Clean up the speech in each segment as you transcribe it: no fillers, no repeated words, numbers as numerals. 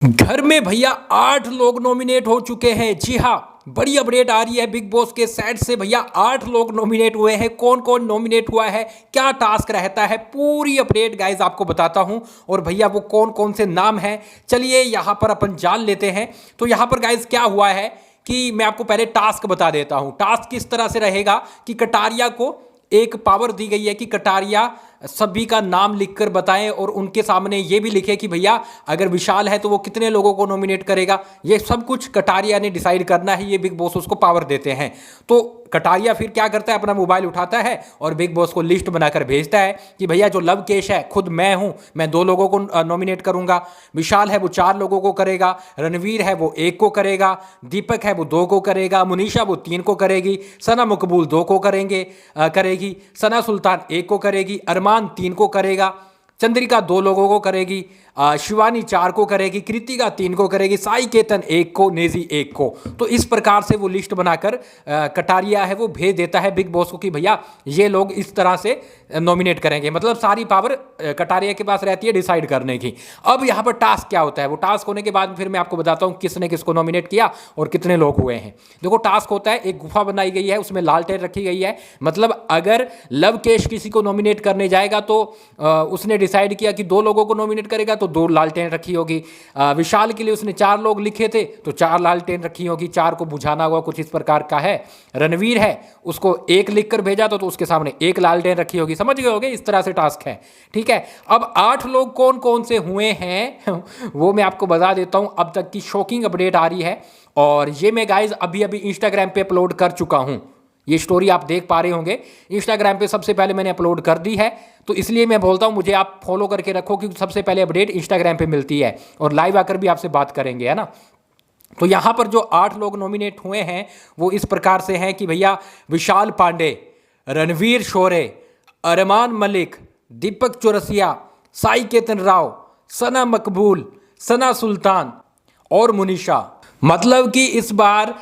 घर में भैया 8 लोग नॉमिनेट हो चुके हैं। जी हाँ, बड़ी अपडेट आ रही है बिग बॉस के सेट से। भैया 8 लोग नॉमिनेट हुए हैं। कौन कौन नॉमिनेट हुआ है, क्या टास्क रहता है, पूरी अपडेट गाइज आपको बताता हूं। और भैया वो कौन कौन से नाम हैं, चलिए यहां पर अपन जान लेते हैं। तो यहां पर गाइज क्या हुआ है कि मैं आपको पहले टास्क बता देता हूं। टास्क किस तरह से रहेगा कि कटारिया को एक पावर दी गई है कि कटारिया सभी का नाम लिखकर बताएं और उनके सामने ये भी लिखे कि भैया अगर विशाल है तो वो कितने लोगों को नॉमिनेट करेगा। ये सब कुछ कटारिया ने डिसाइड करना है, ये बिग बॉस उसको पावर देते हैं। तो कटारिया फिर क्या करता है, अपना मोबाइल उठाता है और बिग बॉस को लिस्ट बनाकर भेजता है कि भैया जो लवकेश है खुद मैं हूं, मैं 2 लोगों को नॉमिनेट करूंगा। विशाल है वो 4 लोगों को करेगा, रणवीर है वो 1 को करेगा, दीपक है वो 2 को करेगा, मुनीषा वो 3 को करेगी, सना मकबूल 2 को करेगी, सना सुल्तान 1 को करेगी, अरमान 3 को करेगा, चंद्रिका 2 लोगों को करेगी, शिवानी 4 को करेगी, कृतिका 3 को करेगी, साई केतन 1 को, नेजी 1 को। तो इस प्रकार से वो लिस्ट बनाकर कटारिया है वो भेज देता है बिग बॉस को कि भैया ये लोग इस तरह से नॉमिनेट करेंगे। मतलब सारी पावर कटारिया के पास रहती है डिसाइड करने की। अब यहाँ पर टास्क क्या होता है, वो टास्क होने के बाद फिर मैं आपको बताता हूँ किसने किसको नॉमिनेट किया और कितने लोग हुए हैं। देखो टास्क होता है, एक गुफा बनाई गई है, उसमें लालटेन रखी गई है। मतलब अगर लवकेश किसी को नॉमिनेट करने जाएगा तो उसने डिसाइड किया कि 2 लोगों को नॉमिनेट करेगा तो 2 लालटेन रखी होगी। विशाल के लिए उसने 4 लोग लिखे थे तो 4 लालटेन रखी होगी, 4 को बुझाना होगा, कुछ इस प्रकार का है। रणवीर है उसको 1 लिखकर भेजा तो उसके सामने 1 लालटेन रखी होगी। समझ गए होगे, इस तरह से टास्क है। ठीक है, अब 8 लोग कौन कौन से हुए हैं वो मैं आपको बता देता हूं। अब तक की शॉकिंग अपडेट आ रही है और ये मैं गाइज अभी अभी इंस्टाग्राम पे अपलोड कर चुका हूं। ये स्टोरी आप देख पा रहे होंगे, इंस्टाग्राम पे सबसे पहले मैंने अपलोड कर दी है। तो इसलिए मैं बोलता हूं मुझे आप फॉलो करके रखो क्योंकि सबसे पहले अपडेट इंस्टाग्राम पे मिलती है और लाइव आकर भी आपसे बात करेंगे, है ना। तो यहां पर जो 8 लोग नॉमिनेट हुए हैं वो इस प्रकार से हैं कि भैया विशाल पांडे, रणवीर शोरे, अरमान मलिक, दीपक चौरसिया, साई केतन राव, सना मकबूल, सना सुल्तान और मुनीषा। मतलब कि इस बार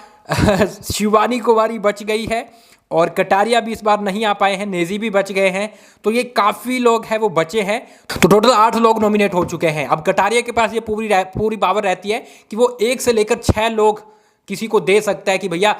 शिवानी कुमारी बच गई है और कटारिया भी इस बार नहीं आ पाए हैं, नेजी भी बच गए हैं। तो ये काफ़ी लोग हैं वो बचे हैं। तो टोटल 8 लोग नॉमिनेट हो चुके हैं। अब कटारिया के पास ये पूरी पावर रहती है कि वो 1 से लेकर 6 लोग किसी को दे सकता है कि भैया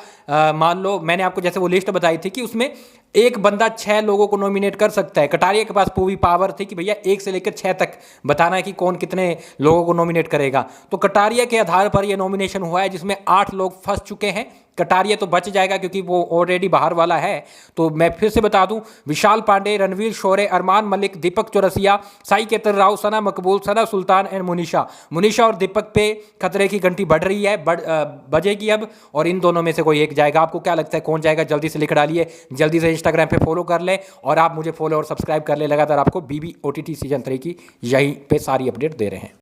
मान लो मैंने आपको जैसे वो लिस्ट बताई थी कि उसमें एक बंदा 6 लोगों को नॉमिनेट कर सकता है। कटारिया के पास पूरी पावर थी कि भैया 1 से लेकर 6 तक बताना है कि कौन कितने लोगों को नॉमिनेट करेगा। तो कटारिया के आधार पर यह नॉमिनेशन हुआ है जिसमें 8 लोग फंस चुके हैं। कटारिया तो बच जाएगा क्योंकि वो ऑलरेडी बाहर वाला है। तो मैं फिर से बता दूं, विशाल पांडे, रणवीर शोरे, अरमान मलिक, दीपक चौरसिया, साई केतन राव, सना मकबूल, सना सुल्तान एंड मुनीषा और दीपक पे खतरे की घंटी बढ़ रही है, बजेगी अब। और इन दोनों में से कोई एक जाएगा। आपको क्या लगता है कौन जाएगा, जल्दी से लिख डालिए। जल्दी से इंस्टाग्राम पे फॉलो कर ले और आप मुझे फॉलो और सब्सक्राइब कर ले। लगातार आपको BB OTT सीजन 3 की यहीं पे सारी अपडेट दे रहे हैं।